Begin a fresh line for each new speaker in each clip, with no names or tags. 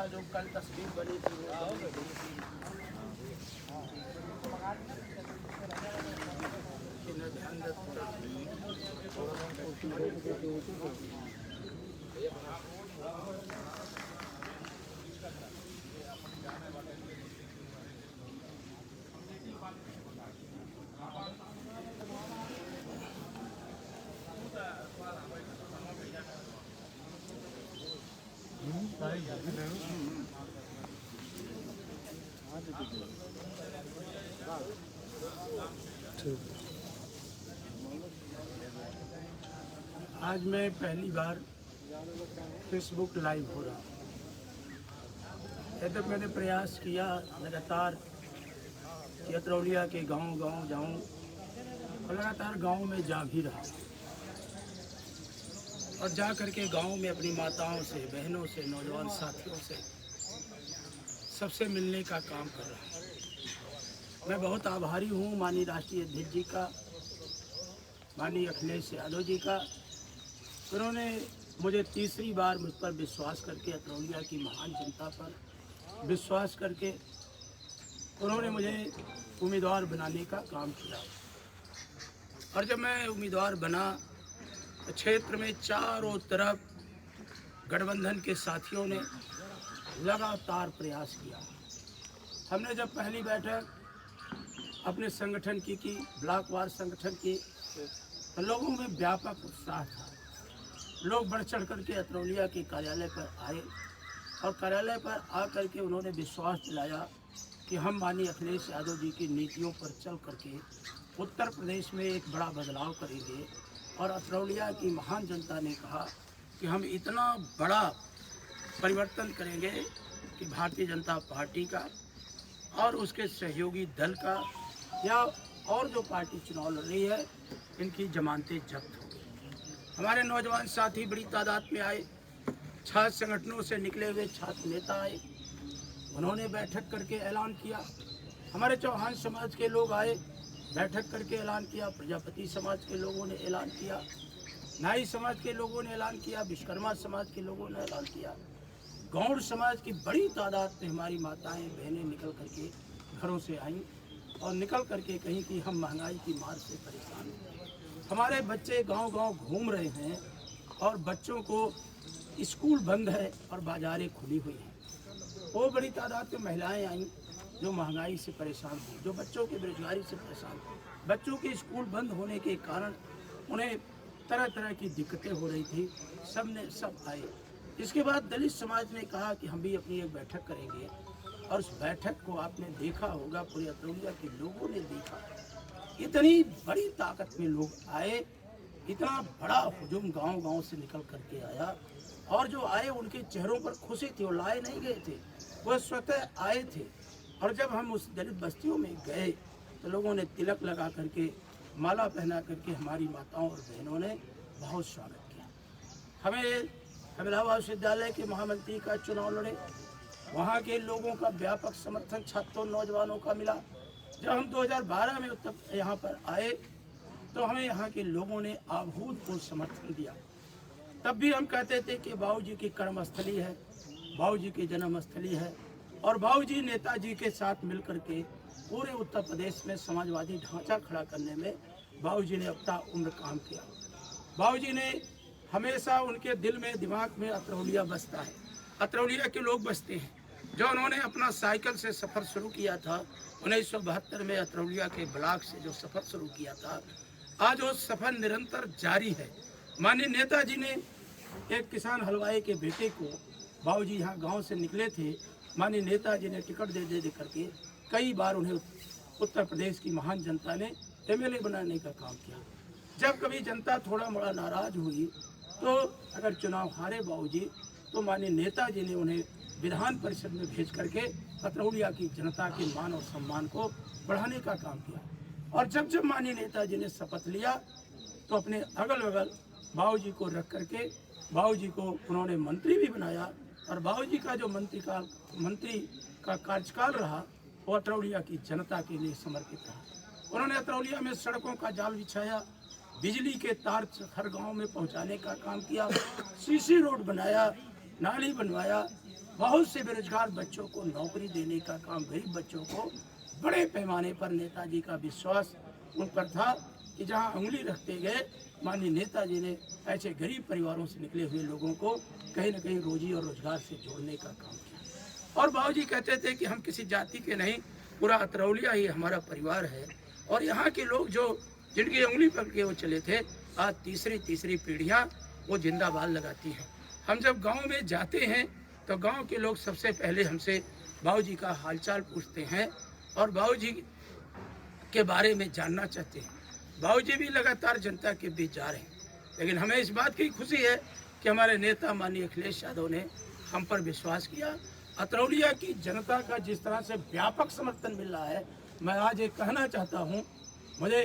जो कल तस्वीर बनी थी आज मैं पहली बार फेसबुक लाइव हो रहा हूँ। तक मैंने प्रयास किया लगातार कि अतरौलिया के गांव जाऊं और लगातार गांव में जा भी रहा और जा करके गांव में अपनी माताओं से, बहनों से, नौजवान साथियों से सबसे मिलने का काम कर रहा हूँ। मैं बहुत आभारी हूँ माननीय राष्ट्रीय अध्यक्ष जी का, माननीय अखिलेश यादव जी का। उन्होंने मुझे तीसरी बार मुझ पर विश्वास करके, अतरौलिया की महान जनता पर विश्वास करके उन्होंने मुझे उम्मीदवार बनाने का काम किया। और जब मैं उम्मीदवार बना तो क्षेत्र में चारों तरफ गठबंधन के साथियों ने लगातार प्रयास किया। हमने जब पहली बैठक अपने संगठन की ब्लॉकवार संगठन की, तो लोगों में व्यापक उत्साह था। लोग बढ़ चढ़ करके अतरौलिया के कार्यालय पर आए और कार्यालय पर आकर के उन्होंने विश्वास दिलाया कि हम माननीय अखिलेश यादव जी की नीतियों पर चल करके उत्तर प्रदेश में एक बड़ा बदलाव करेंगे। और अतरौलिया की महान जनता ने कहा कि हम इतना बड़ा परिवर्तन करेंगे कि भारतीय जनता पार्टी का और उसके सहयोगी दल का या और जो पार्टी चुनाव लड़ रही है, इनकी जमानतें जब्त होंगी। हमारे नौजवान साथी बड़ी तादाद में आए, छात्र संगठनों से निकले हुए छात्र नेता आए, उन्होंने बैठक करके ऐलान किया। हमारे चौहान समाज के लोग आए, बैठक करके ऐलान किया। प्रजापति समाज के लोगों ने ऐलान किया, नाई समाज के लोगों ने ऐलान किया, विश्वकर्मा समाज के लोगों ने ऐलान किया। गौड़ समाज की बड़ी तादाद में हमारी माताएं बहनें निकल करके घरों से आईं और निकल करके कहीं कि हम महंगाई की मार से परेशान हैं। हमारे बच्चे गांव-गांव घूम रहे हैं और बच्चों को स्कूल बंद है और बाजारें खुली हुई हैं। वो बड़ी तादाद में महिलाएं आईं जो महंगाई से परेशान थी, जो बच्चों की बेरोजगारी से परेशान थी। बच्चों के स्कूल बंद होने के कारण उन्हें तरह तरह की दिक्कतें हो रही थी। सब आए। इसके बाद दलित समाज ने कहा कि हम भी अपनी एक बैठक करेंगे और उस बैठक को आपने देखा होगा, पूरे अतरौलिया के लोगों ने देखा। इतनी बड़ी ताकत में लोग आए, इतना बड़ा हुजूम गांव-गांव से निकल करके आया और जो आए उनके चेहरों पर खुशी थी। वो लाए नहीं गए थे, वह स्वतः आए थे। और जब हम उस दलित बस्तियों में गए तो लोगों ने तिलक लगा करके, माला पहना करके हमारी माताओं और बहनों ने बहुत स्वागत किया। हम इलाहाबाद विश्वविद्यालय के महामंत्री का चुनाव लड़े, वहाँ के लोगों का व्यापक समर्थन छात्रों नौजवानों का मिला। जब हम 2012 में यहाँ पर आए तो हमें यहाँ के लोगों ने अभूतपूर्व समर्थन दिया। तब भी हम कहते थे कि बाबूजी की कर्मस्थली है, बाबूजी की जन्मस्थली है और बाबूजी नेताजी के साथ मिलकर के पूरे उत्तर प्रदेश में समाजवादी ढांचा खड़ा करने में बाबूजी ने अपना उम्र काम किया। बाबूजी ने हमेशा उनके दिल में, दिमाग में अतरौलिया बसता है, अतरौलिया के लोग बसते हैं। जो उन्होंने अपना साइकिल से सफ़र शुरू किया था 1972 में, अतरौलिया के ब्लॉक से जो सफ़र शुरू किया था, आज वो सफ़र निरंतर जारी है। माननीय नेताजी ने एक किसान हलवाई के बेटे को, बाबूजी यहाँ गांव से निकले थे, माननीय नेताजी ने टिकट दे करके कई बार उन्हें उत्तर प्रदेश की महान जनता ने एमएलए बनाने का काम किया। जब कभी जनता थोड़ा मोड़ा नाराज हुई तो अगर चुनाव हारे बाबूजी, तो माननीय नेताजी ने उन्हें विधान परिषद में भेज करके अतरौलिया की जनता के मान और सम्मान को बढ़ाने का काम किया। और जब माननीय नेताजी ने शपथ लिया तो अपने अगल बगल बाबूजी को रख करके बाबूजी को उन्होंने मंत्री भी बनाया। और बाबूजी का जो मंत्री का कार्यकाल रहा वो अतरौलिया की जनता के लिए समर्पित रहा। उन्होंने अतरौलिया में सड़कों का जाल बिछाया, बिजली के तार हर गांव में पहुंचाने का काम किया, सीसी रोड बनाया, नाली बनवाया बहुत से बेरोजगार बच्चों को नौकरी देने का काम, गरीब बच्चों को बड़े पैमाने पर नेताजी का विश्वास उन पर था कि जहां उंगली रखते गए माननीय नेताजी ने ऐसे गरीब परिवारों से निकले हुए लोगों को कहीं न कहीं रोजी और रोजगार से जोड़ने का काम किया। और बाबूजी कहते थे कि हम किसी जाति के नहीं, पूरा अतरौलिया ही हमारा परिवार है। और यहाँ के लोग जो जिनकी उंगली पकड़ के वो चले थे, आज तीसरी पीढ़ियाँ वो जिंदाबाद लगाती हैं। हम जब गांव में जाते हैं तो गांव के लोग सबसे पहले हमसे बाबूजी का हालचाल पूछते हैं और बाबूजी के बारे में जानना चाहते हैं। बाबूजी भी लगातार जनता के बीच जा रहे हैं, लेकिन हमें इस बात की खुशी है कि हमारे नेता माननीय अखिलेश यादव ने हम पर विश्वास किया। अतरौलिया की जनता का जिस तरह से व्यापक समर्थन मिल रहा है, मैं आज ये कहना चाहता हूँ, मुझे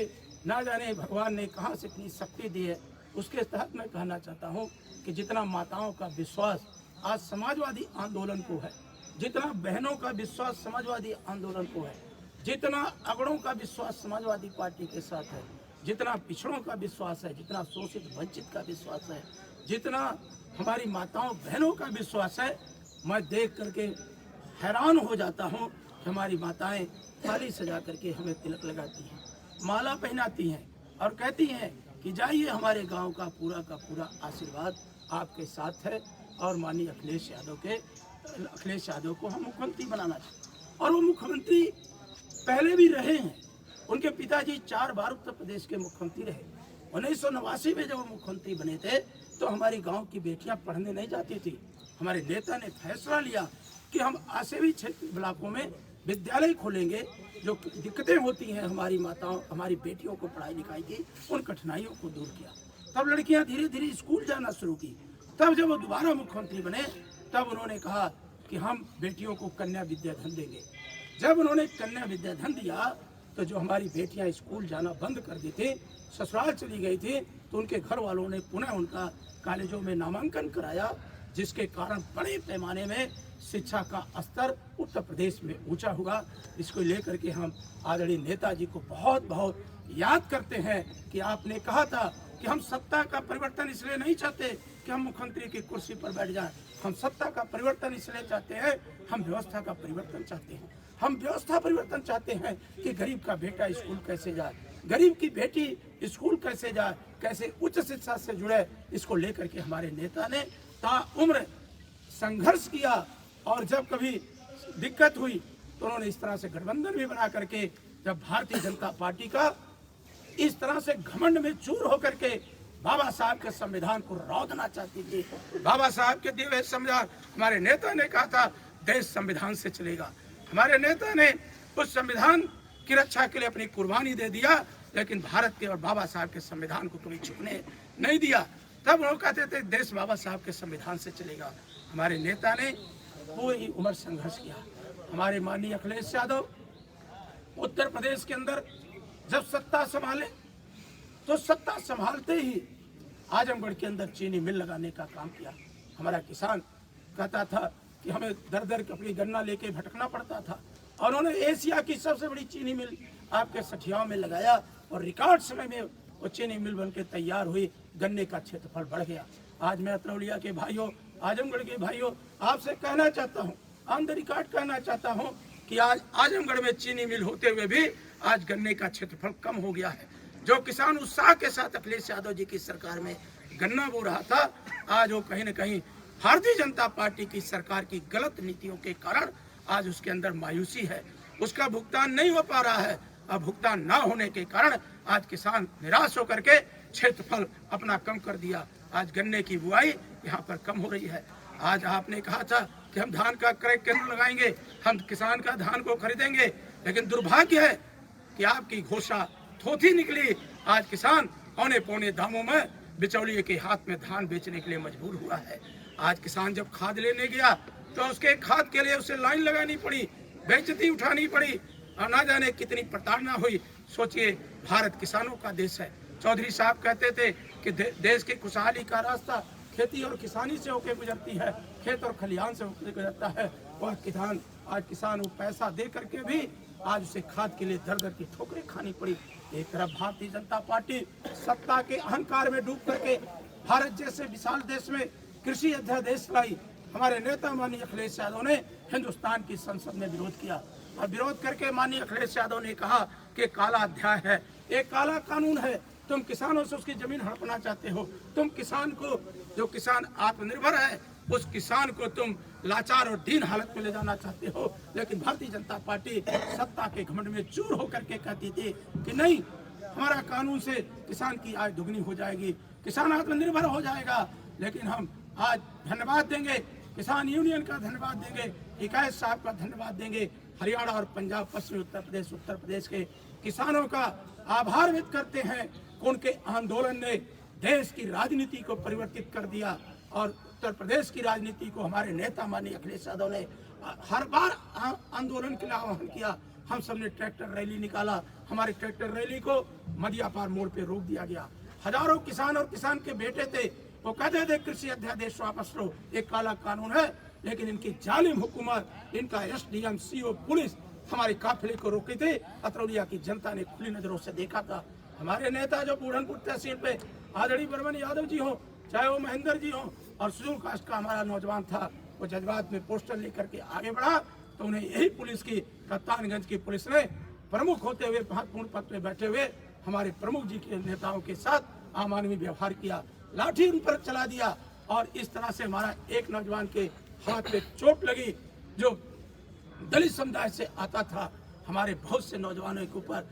ना जाने भगवान ने कहाँ से इतनी शक्ति दी है, उसके तहत मैं कहना चाहता हूँ कि जितना माताओं का विश्वास आज समाजवादी आंदोलन को है, जितना बहनों का विश्वास समाजवादी आंदोलन को है, जितना अगड़ों का विश्वास समाजवादी पार्टी के साथ है, जितना पिछड़ों का विश्वास है, जितना शोषित वंचित का विश्वास है, जितना हमारी माताओं बहनों का विश्वास है, मैं देख करके हैरान हो जाता हूँ कि हमारी माताएं थाली सजा करके हमें तिलक लगाती हैं, माला पहनाती हैं और कहती हैं कि जाइए, हमारे गांव का पूरा आशीर्वाद आपके साथ है और माननीय अखिलेश यादव को हम मुख्यमंत्री बनाना चाहिए। और वो मुख्यमंत्री पहले भी रहे हैं, उनके पिताजी 4 बार उत्तर प्रदेश के मुख्यमंत्री रहे। 1989 में जब वो मुख्यमंत्री बने थे तो हमारी गांव की बेटियां पढ़ने नहीं जाती थी। हमारे नेता ने फैसला लिया कि हम आसेवी क्षेत्र ब्लॉकों में विद्यालय खोलेंगे। जो दिक्कतें होती हैं हमारी माताओं, हमारी बेटियों को पढ़ाई लिखाई की, उन कठिनाइयों को दूर किया। तब लड़कियां धीरे धीरे स्कूल जाना शुरू की। तब जब वो दोबारा मुख्यमंत्री बने तब उन्होंने कहा कि हम बेटियों को कन्या विद्याधन देंगे। जब उन्होंने कन्या विद्याधन दिया तो जो हमारी बेटियां स्कूल जाना बंद कर दी थी, ससुराल चली गई थी, तो उनके घर वालों ने पुनः उनका कॉलेजों में नामांकन कराया, जिसके कारण बड़े पैमाने में शिक्षा का स्तर उत्तर प्रदेश में ऊंचा हुआ। इसको लेकर के हम आदरणीय नेताजी को बहुत बहुत याद करते हैं कि आपने कहा था कि हम सत्ता का परिवर्तन इसलिए नहीं चाहते कि हम मुख्यमंत्री की कुर्सी पर बैठ जाएं, हम सत्ता का परिवर्तन इसलिए चाहते हैं, हम व्यवस्था का परिवर्तन चाहते हैं। हम व्यवस्था परिवर्तन चाहते हैं कि गरीब का बेटा स्कूल कैसे जाए, गरीब की बेटी स्कूल कैसे जाए, कैसे उच्च शिक्षा से जुड़े। इसको लेकर के हमारे नेता ने ताउम्र संघर्ष किया और जब कभी दिक्कत हुई तो उन्होंने इस तरह से गठबंधन भी बना करके, जब भारतीय जनता पार्टी का इस तरह से घमंड में चूर होकर के बाबा साहब के संविधान को रौंदना चाहती थी। बाबा साहब के दिए हुए संविधान, हमारे नेता ने कहा था देश संविधान से चलेगा। हमारे नेता ने उस संविधान की रक्षा के लिए अपनी कुर्बानी दे दिया, लेकिन भारत के और बाबा साहब के संविधान को कभी छूने नहीं दिया। तब वो कहते थे देश बाबा साहब के संविधान से चलेगा। हमारे नेता ने पूरी उम्र संघर्ष किया। हमारे माननीय अखिलेश यादव उत्तर प्रदेश के अंदर जब सत्ता संभाले तो सत्ता संभालते ही आजमगढ़ के अंदर चीनी मिल लगाने का काम किया। हमारा किसान कहता था कि हमें दर दर अपनी गन्ना लेके भटकना पड़ता था, और उन्होंने एशिया की सबसे बड़ी चीनी मिल आपके सठियाओं में लगाया और रिकॉर्ड समय में वो चीनी मिल बनके तैयार हुई। गन्ने का क्षेत्रफल बढ़ गया। आज मैं अतरौलिया के भाइयों, आजमगढ़ के भाइयों, आपसे कहना चाहता हूँ, ऑन द रिकॉर्ड कहना चाहता हूँ कि आज आजमगढ़ में चीनी मिल होते हुए भी आज गन्ने का क्षेत्रफल कम हो गया है। जो किसान उत्साह के साथ अखिलेश यादव जी की सरकार में गन्ना बो रहा था, आज वो कहीं न कहीं भारतीय जनता पार्टी की सरकार की गलत नीतियों के कारण आज उसके अंदर मायूसी है, उसका भुगतान नहीं हो पा रहा है। अब भुगतान ना होने के कारण आज किसान निराश होकर के क्षेत्रफल अपना कम कर दिया। आज गन्ने की बुआई यहाँ पर कम हो रही है। आज आपने कहा था कि हम धान का क्रय केंद्र लगाएंगे, हम किसान का धान को खरीदेंगे, लेकिन दुर्भाग्य है कि आपकी घोषणा थोथी निकली। आज किसान औने पौने दामों में बिचौलिए के हाथ में धान बेचने के लिए मजबूर हुआ है। आज किसान जब खाद लेने गया तो उसके खाद के लिए उसे लाइन लगानी पड़ी, बेइज्जती उठानी पड़ी, और ना जाने कितनी प्रताड़ना हुई। सोचिए, भारत किसानों का देश है। चौधरी साहब कहते थे कि देश की खुशहाली का रास्ता खेती और किसानी से होकर गुजरती है, खेत और खलिहान से होकर गुजरता है। वह किसान, आज किसान वो पैसा दे करके भी आज उसे खाद के लिए दर दर की ठोकरें खानी पड़ी। एक तरफ भारतीय जनता पार्टी सत्ता के अहंकार में डूब करके भारत जैसे विशाल देश में कृषि अध्यादेश लाई, हमारे नेता माननीय अखिलेश यादव ने हिंदुस्तान की संसद में विरोध किया और विरोध करके माननीय अखिलेश यादव ने कहा कि काला अध्याय है, एक काला कानून है, तुम किसानों से उसकी जमीन हड़पना चाहते हो, तुम किसान को, जो किसान आत्मनिर्भर है, उस किसान को तुम लाचार और दीन हालत में ले जाना चाहते हो। लेकिन भारतीय जनता पार्टी सत्ता के घमंड में चूर होकर के कहती थी कि नहीं, हमारा कानून से किसान की आय दुगनी हो जाएगी, किसान आत्मनिर्भर हो जाएगा। लेकिन हम आज धन्यवाद देंगे, किसान यूनियन का धन्यवाद देंगे, इकायत साहब का धन्यवाद देंगे, हरियाणा और पंजाब, पश्चिमी उत्तर प्रदेश के किसानों का आभार व्यक्त करते हैं। उनके आंदोलन ने देश की राजनीति को परिवर्तित कर दिया और उत्तर प्रदेश की राजनीति को हमारे नेता माननीय अखिलेश यादव ने हर बार आंदोलन के लिए आह्वान किया। हम सब ने ट्रैक्टर रैली निकाला, हमारे ट्रैक्टर रैली को मदियापार मोड़ पे रोक दिया गया। हजारों किसान और किसान के बेटे थे, वो कहते थे कृषि अध्यादेश वापस लो, एक काला कानून है। लेकिन इनकी जालिम हुकूमत, इनका एसडीएम, सीओ, पुलिस हमारे काफिले को रोके थे। अतरौलिया की जनता ने खुली नजरों से देखा था। हमारे नेता जो बूढ़नपुर तहसील पे आदरणीय बर्मन यादव जी हो, चाहे वो महेंद्र जी हो, और सुजूल कास्ट का हमारा नौजवान था, वो जज्बात में पोस्टर लेकर के आगे बढ़ा तो उन्हें यही पुलिस की, कप्तानगंज की पुलिस ने प्रमुख होते हुए महत्वपूर्ण पद पे बैठे हुए हमारे प्रमुख जी के नेताओं के साथ अमानवीय व्यवहार किया, लाठी उन पर चला दिया। और इस तरह से हमारा एक नौजवान के हाथ पे चोट लगी जो दलित समुदाय से आता था। हमारे बहुत से नौजवानों के ऊपर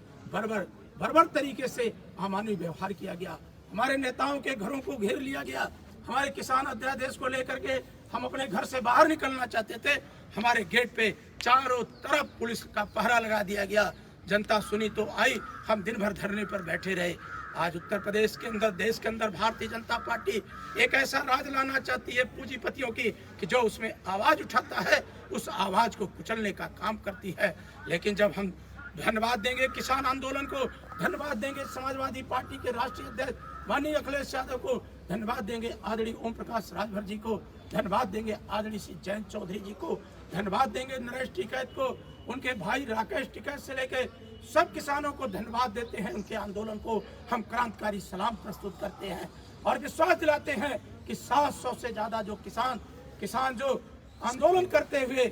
बर्बर तरीके से अमानवीय व्यवहार किया गया। हमारे नेताओं के घरों को घेर लिया गया। हमारे किसान अध्यादेश को लेकर के हम अपने घर से बाहर निकलना चाहते थे, हमारे गेट पे चारों तरफ पुलिस का पहरा लगा दिया गया। जनता सुनी तो आई, हम दिन भर धरने पर बैठे रहे। आज उत्तर प्रदेश के अंदर, देश के अंदर भारतीय जनता पार्टी एक ऐसा राज लाना चाहती है पूंजीपतियों की कि जो उसमें आवाज उठाता है उस आवाज को कुचलने का काम करती है। लेकिन जब हम धन्यवाद देंगे किसान आंदोलन को, धन्यवाद देंगे समाजवादी पार्टी के राष्ट्रीय अध्यक्ष माननीय अखिलेश यादव को, धन्यवाद देंगे आदरणीय ओम प्रकाश राजभर जी को, धन्यवाद देंगे आदरणीय श्री जयंत चौधरी जी को, धन्यवाद देंगे नरेश टिकैत को, उनके भाई राकेश टिकैत से लेकर सब किसानों को धन्यवाद देते हैं। उनके आंदोलन को हम क्रांतिकारी सलाम प्रस्तुत करते हैं और विश्वास दिलाते हैं कि 700 से ज्यादा जो किसान जो आंदोलन करते हुए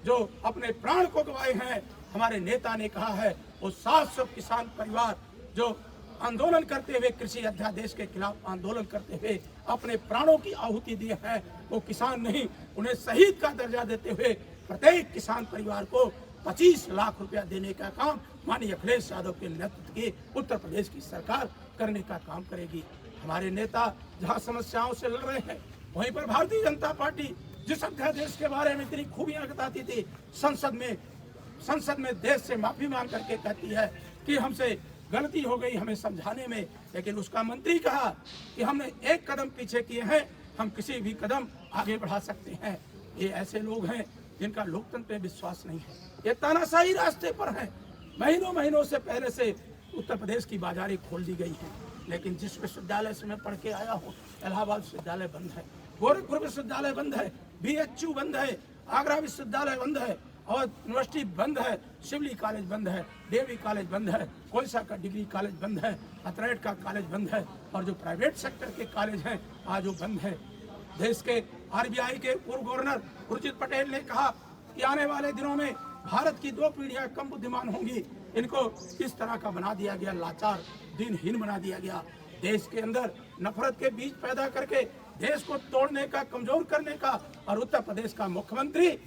जो अपने प्राण को गंवाए हैं, हमारे नेता ने कहा है वो 700 किसान परिवार जो आंदोलन करते हुए, कृषि अध्यादेश के खिलाफ आंदोलन करते हुए अपने प्राणों की आहुति दी है, वो किसान नहीं, उन्हें शहीद का दर्जा देते हुए प्रत्येक किसान परिवार को 25 लाख रुपया देने का काम माननीय अखिलेश यादव के नेतृत्व की उत्तर प्रदेश की सरकार करने का काम करेगी। हमारे नेता जहां समस्याओं से लड़ रहे हैं, वहीं पर भारतीय जनता पार्टी जिस अध्यादेश के बारे में इतनी खूबियां बताती थी, संसद में देश से माफी मांग करके कहती है कि हमसे गलती हो गई हमें समझाने में, लेकिन उसका मंत्री कहा कि हमने एक कदम पीछे किए हैं, हम किसी भी कदम आगे बढ़ा सकते हैं। ये ऐसे लोग हैं जिनका लोकतंत्र में विश्वास नहीं है, ये तानाशाही रास्ते पर हैं। महीनों से पहले से उत्तर प्रदेश की बाजारें खोल दी गई हैं, लेकिन जिस विश्वविद्यालय से मैं पढ़ के आया हूँ, इलाहाबाद विश्वविद्यालय बंद है, गोरखपुर विश्वविद्यालय बंद है, BHU बंद है, आगरा विश्वविद्यालय बंद है, और यूनिवर्सिटी बंद है, शिवली कॉलेज बंद है, देवी कॉलेज बंद है, कोलसा का डिग्री कॉलेज बंद है, अतरेट का कॉलेज बंद है, और जो प्राइवेट सेक्टर के कॉलेज हैं आज वो बंद है। देश के RBI के पूर्व गवर्नर उर्जित पटेल ने कहा कि आने वाले दिनों में भारत की 2 पीढ़ियां कम बुद्धिमान होंगी। इनको इस तरह का बना दिया गया, लाचार, दीनहीन बना दिया गया। देश के अंदर नफरत के बीज पैदा करके देश को तोड़ने का, कमजोर करने का, और उत्तर प्रदेश का मुख्यमंत्री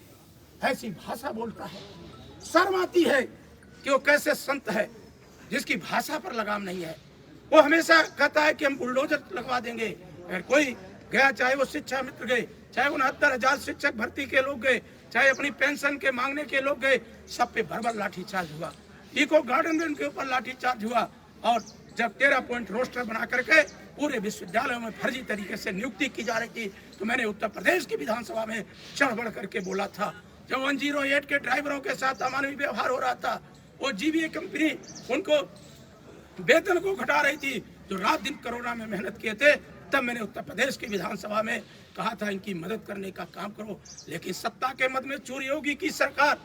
ऐसी भाषा बोलता है, शर्म आती है कि वो कैसे संत है जिसकी भाषा पर लगाम नहीं है। वो हमेशा कहता है कि हम बुलडोजर लगवा देंगे। अगर कोई गया, चाहे वो शिक्षा मित्र गए, चाहे 69,000 शिक्षक भर्ती के लोग गए, चाहे अपनी पेंशन के मांगने के लोग गए, सब पे भर लाठीचार्ज हुआ। इको गार्डन में उनके ऊपर लाठीचार्ज हुआ। और जब 13 पॉइंट रोस्टर बना करके पूरे विश्वविद्यालयों में फर्जी तरीके से नियुक्ति की जा रही थी, तो मैंने उत्तर प्रदेश की विधानसभा में चढ़ बढ़ करके बोला था। जब 108 के ड्राइवरों के साथ अमानवीय व्यवहार हो रहा था, वो GBA कंपनी उनको वेतन को घटा रही थी, जो रात दिन कोरोना में मेहनत किए थे, तब मैंने उत्तर प्रदेश की विधानसभा में कहा था इनकी मदद करने का काम करो। लेकिन सत्ता के मद में चोरी योगी की सरकार,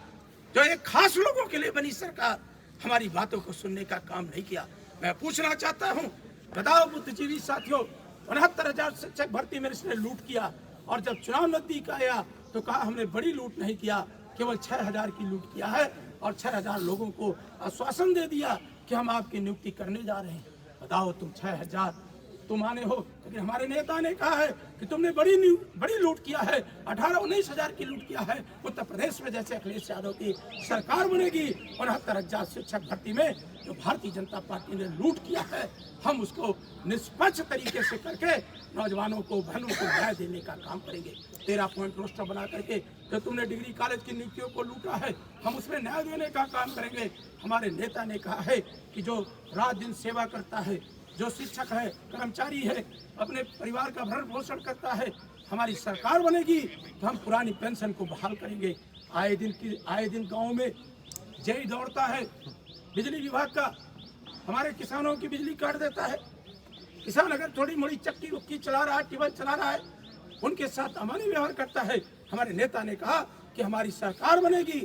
जो एक खास लोगों के लिए बनी सरकार, हमारी बातों को सुनने का काम नहीं किया। मैं पूछना चाहता हूँ, बताओ बुद्धिजीवी साथियों, 69,000 शिक्षक भर्ती में इसने लूट किया और जब चुनाव नजदीक आया तो कहा हमने बड़ी लूट नहीं किया, केवल 6000 की लूट किया है और 6000 लोगों को आश्वासन दे दिया कि हम आपकी नियुक्ति करने जा रहे हैं। बताओ तुम 6000 तुम आने हो, लेकिन हमारे नेता ने कहा है कि तुमने बड़ी लूट किया है, 18-19 हजार की लूट किया है। उत्तर प्रदेश में जैसे अखिलेश यादव की सरकार बनेगी 69,000 शिक्षक भर्ती में जो भारतीय जनता पार्टी ने लूट किया है, हम उसको निष्पक्ष तरीके से करके नौजवानों को, बहनों को न्याय देने का काम करेंगे। 13 पॉइंट रोस्टर बना करके जो तुमने डिग्री कॉलेज की नियुक्तियों को लूटा है, हम उसमें न्याय देने का काम करेंगे। हमारे नेता ने कहा है कि जो रात दिन सेवा करता है, जो शिक्षक है, कर्मचारी है, अपने परिवार का भरण पोषण करता है, हमारी सरकार बनेगी तो हम पुरानी पेंशन को बहाल करेंगे। आए दिन गांव में जेई दौड़ता है बिजली विभाग का, हमारे किसानों की बिजली काट देता है। किसान अगर थोड़ी मोड़ी चक्की उक्की चला रहा है, ट्यूबवेल चला रहा है, उनके साथ अमानवीय व्यवहार करता है। हमारे नेता ने कहा कि हमारी सरकार बनेगी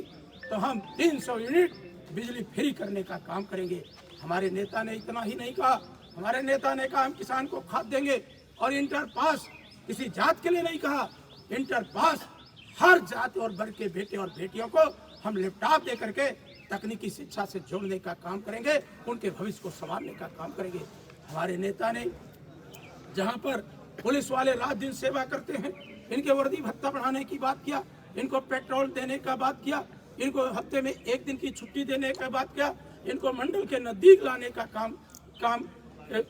तो हम 300 यूनिट बिजली फ्री करने का काम करेंगे। हमारे नेता ने इतना ही नहीं कहा, हमारे नेता ने कहा हम किसान को खाद देंगे और इंटर पास किसी जात के लिए नहीं कहा, इंटर पास हर जात और वर्ग के बेटे और बेटियों को हम लैपटॉप दे करके तकनीकी शिक्षा से जोड़ने का काम करेंगे, उनके भविष्य को संवारने का काम करेंगे। हमारे नेता ने जहां पर पुलिस वाले रात दिन सेवा करते हैं, इनके वर्दी भत्ता बढ़ाने की बात किया, इनको पेट्रोल देने का बात किया, इनको हफ्ते में 1 दिन की छुट्टी देने का बात किया, इनको मंडल के नजदीक लाने का काम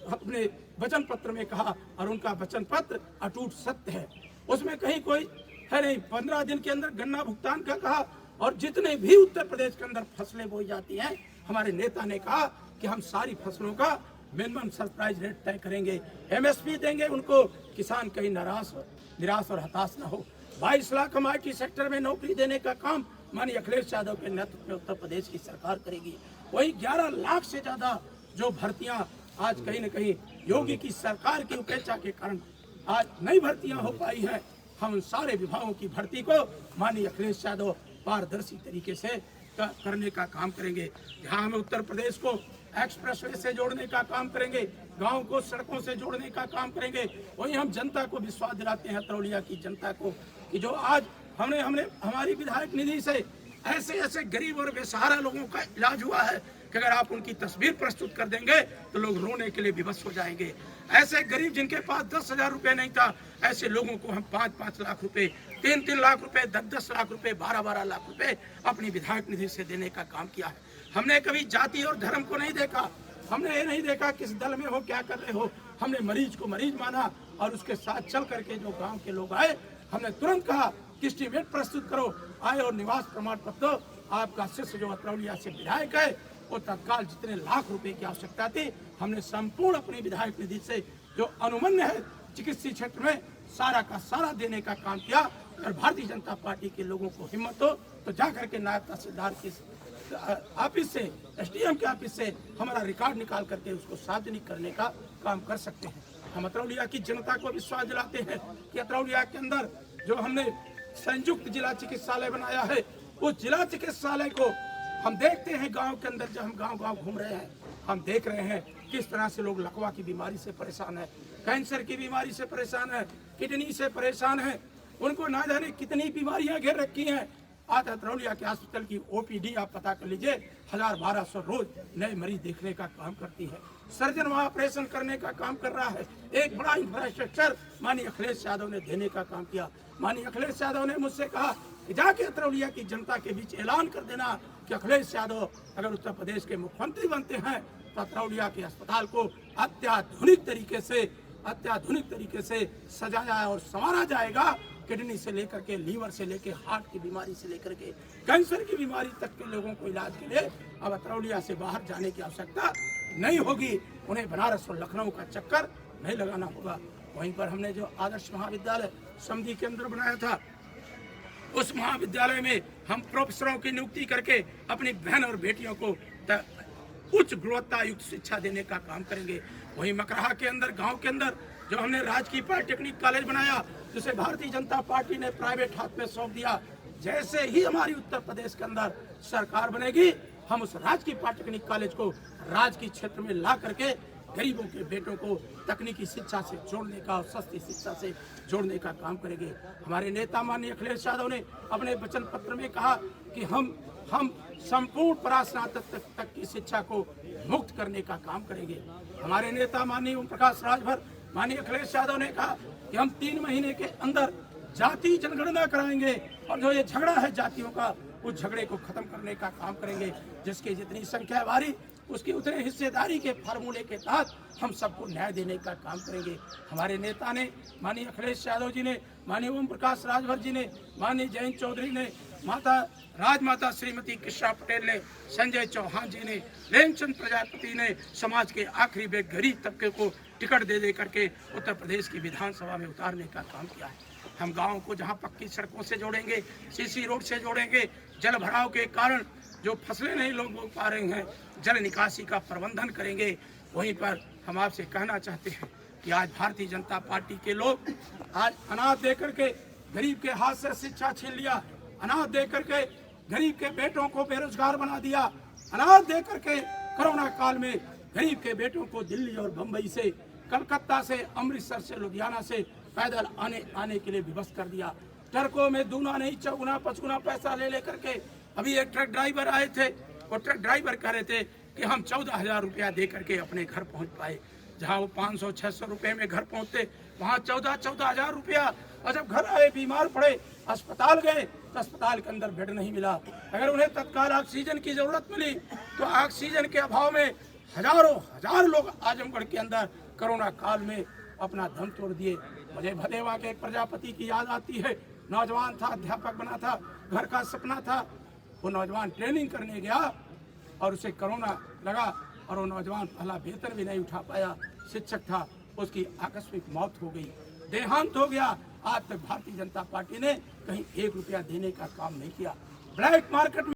अपने वचन पत्र में कहा और उनका वचन पत्र अटूट सत्य है, उसमें कहीं कोई है नहीं। 15 दिन के अंदर गन्ना भुगतान का कहा और जितने भी उत्तर प्रदेश के अंदर फसलें बोई जाती हैं, हमारे नेता ने कहा कि हम सारी फसलों का मिनिमम सरप्राइज रेट तय करेंगे, MSP देंगे उनको, किसान कहीं निराश और हताश न हो। 22 लाख हम IT सेक्टर में नौकरी देने का काम माननीय अखिलेश यादव के नेतृत्व में उत्तर प्रदेश की सरकार करेगी। वही 11 लाख से ज्यादा जो भर्तियां आज कहीं न कहीं योगी की सरकार की उपेक्षा के कारण आज नई भर्तियां हो पाई हैं, हम उन सारे विभागों की भर्ती को माननीय अखिलेश यादव पारदर्शी तरीके से करने का काम करेंगे। यहाँ हम उत्तर प्रदेश को एक्सप्रेसवे से जोड़ने का काम करेंगे, गांव को सड़कों से जोड़ने का काम करेंगे। वही हम जनता को विश्वास दिलाते हैं, अतरौलिया की जनता को, कि जो आज हमने हमारी विधायक निधि से ऐसे गरीब और बेसहारा लोगों का इलाज हुआ है कि अगर आप उनकी तस्वीर प्रस्तुत कर देंगे तो लोग रोने के लिए विवश हो जाएंगे। ऐसे गरीब जिनके पास 10,000 रुपये नहीं था, ऐसे लोगों को हम 5-5 लाख रुपए, 3-3 लाख रुपए, 10-10 लाख रुपए, 12-12 लाख रुपए अपनी विधायक निधि से देने का काम किया है। हमने कभी जाति और धर्म को नहीं देखा, हमने ये नहीं देखा किस दल में हो, क्या कर रहे हो, हमने मरीज को मरीज माना और उसके साथ चल करके जो गाँव के लोग आए, हमने तुरंत कहा कि स्टीमेट प्रस्तुत करो, आय और निवास प्रमाण पत्र, आपका शिष्य जो अतरौलिया से विधायक है वो तत्काल जितने लाख रुपए की आवश्यकता थी, हमने संपूर्ण अपनी विधायक निधि से जो अनुमन्य है चिकित्सीय क्षेत्र में सारा का सारा देने का काम किया। और भारतीय जनता पार्टी के लोगों को हिम्मत हो तो जाकर के नायब तहसीलदार की ऑफिस से, SDM के ऑफिस से हमारा रिकॉर्ड निकाल करके उसको सार्वजनिक करने का काम कर सकते हैं। हम अतरौलिया की जनता को विश्वास दिलाते हैं कि अतरौलिया के अंदर जो हमने संयुक्त जिला चिकित्सालय बनाया है, उस जिला चिकित्सालय को हम देखते हैं गांव के अंदर, जब हम गांव घूम रहे हैं, हम देख रहे हैं किस तरह से लोग लकवा की बीमारी से परेशान है, कैंसर की बीमारी से परेशान है, किडनी से परेशान है, उनको ना जाने कितनी बीमारियां घेर रखी हैं। आज अतरौलिया के हॉस्पिटल की OPD आप पता कर लीजिए, 1000-1200 रोज नए मरीज देखने का काम करती है। सर्जन वहाँ ऑपरेशन करने का काम कर रहा है। एक बड़ा इंफ्रास्ट्रक्चर माननीय अखिलेश यादव ने देने का काम किया। माननीय अखिलेश यादव ने मुझसे कहा कि जाके अतरौलिया की जनता के बीच ऐलान कर देना कि अखिलेश यादव अगर उत्तर प्रदेश के मुख्यमंत्री बनते हैं तो अतरौलिया के अस्पताल को अत्याधुनिक तरीके से सजाया और संवारा जाएगा। किडनी से लेकर के लीवर से लेकर हार्ट की बीमारी से लेकर के कैंसर की बीमारी तक के लोगों को इलाज के लिए अब अतरौलिया से बाहर जाने की आवश्यकता नहीं होगी। उन्हें बनारस और लखनऊ का चक्कर नहीं लगाना होगा। वहीं पर हमने जो आदर्श महाविद्यालय समधी के अंदर बनाया था, उस महाविद्यालय में हम प्रोफेसरों की नियुक्ति करके अपनी बहन और बेटियों को उच्च गुणवत्ता युक्त शिक्षा देने का काम करेंगे। वहीं मकराहा के अंदर, गांव के अंदर जो हमने राजकीय पॉलिटेक्निक कॉलेज बनाया, जिसे भारतीय जनता पार्टी ने प्राइवेट हाथ में सौंप दिया, जैसे ही हमारी उत्तर प्रदेश के अंदर सरकार बनेगी, हम उस राजकीय पॉलिटेक्निक कॉलेज को राजकीय क्षेत्र में ला करके गरीबों के बेटों को तकनीकी शिक्षा से जोड़ने का और सस्ती शिक्षा से जोड़ने का काम करेंगे। हमारे नेता माननीय अखिलेश यादव ने अपने वचन पत्र में कहा कि हम संपूर्ण प्रास्नातक तक की शिक्षा को मुक्त करने का काम करेंगे। हमारे नेता माननीय ओम प्रकाश राजभर माननीय अखिलेश यादव ने कहा कि हम 3 महीने के अंदर जाति जनगणना कराएंगे और जो ये झगड़ा है जातियों का, उस झगड़े को खत्म करने का काम करेंगे। जिसकी जितनी संख्या भारी उसकी उतने हिस्सेदारी के फार्मूले के तहत हम सबको न्याय देने का काम करेंगे। हमारे नेता ने माननीय अखिलेश यादव जी ने, माननीय ओम प्रकाश राजभर जी ने, माननीय जयंत चौधरी ने, राजमाता श्रीमती कृष्णा पटेल ने, संजय चौहान जी ने, प्रेमचंद प्रजापति ने समाज के आखिरी बेट गरीब तबके को टिकट दे करके उत्तर प्रदेश की विधानसभा में उतारने का काम किया है। हम गाँव को जहाँ पक्की सड़कों से जोड़ेंगे, सीसी रोड से जोड़ेंगे, जल भराव के कारण जो फसलें नहीं लोग बो पा रहे हैं, जल निकासी का प्रबंधन करेंगे। वहीं पर हम आपसे कहना चाहते हैं कि आज भारतीय जनता पार्टी के लोग आज अनाज दे करके गरीब के हाथ से शिक्षा छीन लिया, अनाज दे करके गरीब के बेटों को बेरोजगार बना दिया, अनाज दे करके कोरोना काल में गरीब के बेटों को दिल्ली और बम्बई से, कलकत्ता से, अमृतसर से, लुधियाना से पैदल आने के लिए विवश कर दिया। ट्रकों में दूना नहीं चौगुना पचगुना पैसा ले करके अभी एक ट्रक ड्राइवर आए थे, वो ट्रक ड्राइवर कह रहे थे कि हम 14,000 रुपया दे करके अपने घर पहुंच पाए। जहां वो 500-600 रुपये में घर पहुंचते, वहां 14,000 रुपया। और जब घर आए, बीमार पड़े, अस्पताल गए तो अस्पताल के अंदर बेड नहीं मिला। अगर उन्हें तत्काल ऑक्सीजन की जरूरत मिली तो ऑक्सीजन के अभाव में हजार लोग आजमगढ़ के अंदर कोरोना काल में अपना दम तोड़ दिए। मुझे भदेवा के एक प्रजापति की याद आती है। नौजवान था, अध्यापक बना था, घर का सपना था। वो नौजवान ट्रेनिंग करने गया और उसे कोरोना लगा और वो नौजवान पहला वेतन भी नहीं उठा पाया, शिक्षक था, उसकी आकस्मिक मौत हो गई, देहांत हो गया। आज तक भारतीय जनता पार्टी ने कहीं 1 रुपया देने का काम नहीं किया। Black market